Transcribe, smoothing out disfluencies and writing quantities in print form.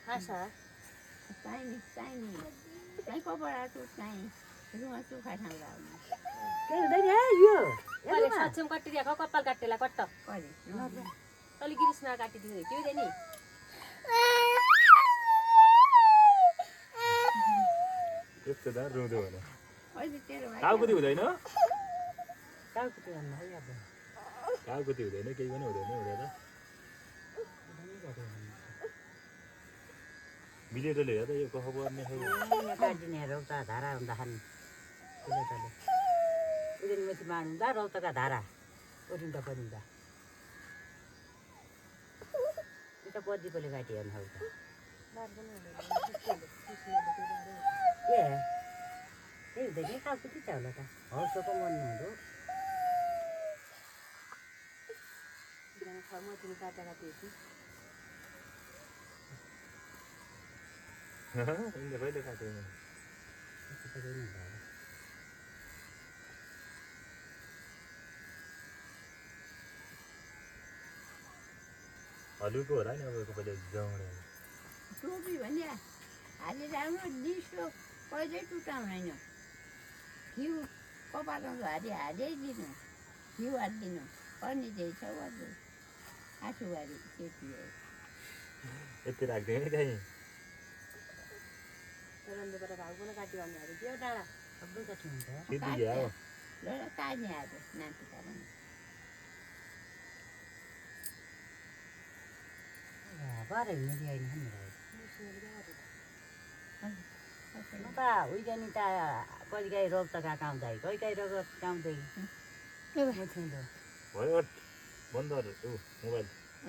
आशा चाहिने चाहिँ कपडा टुट चाहिँ रुवा सुखा ठाउँ लाग्नु के हुँदैन है यो अरे सक्षम काटिदिएको कपाल काटेला कट्ट कहिले अलि गिरिसमा काटिदियो के हुँदैन नि यस्तो दा रुँदो भने अहिले तेरो भाइ टाउकुती हुँदैन टाउको भन्नु है अब टाउकुती हुँदैन केही पनि हुँदैन हुँदा त बिलेटोले हेर त यो कफ पर्ने काटिने रौता धारा हुँदाखेरि बिलेटोले उदिन मेथी मार्नु रौताका धारा उठिँदा परिँदा त्यो त बजीकोले काटिहाल्नु हौ त ए हुँदैन टाउकुती छ होला त हौसोको मन हुँदो मतिनी काटेर काटिएको यिनले कहिले काट्यो हलुको होला नि अब कहिले जाउँदै टोपी भने हालेर राम्रो डिस्टो कहिल्यै टुटाउँदैन घिउ कपालमा हालै दिनु घिउ हालिदिनु पर्ने चाहिँ छ अझै आँसुबारी त्यति हो यति राख्दैन कहीँ रन्देबाट भाउ पनि काट्यो भने अरे त्यो डाँडा सबै कति हुन्छ सिद्धि गयो अब ल काट्ने आज नाति कारण बाह्र हिँड्ने होइन नि म त उहिलेनि त कहिले काहीँ रोग त गएको आउँदै कहिले काहीँ रोग आउँदै भयो बन्द मोबाइल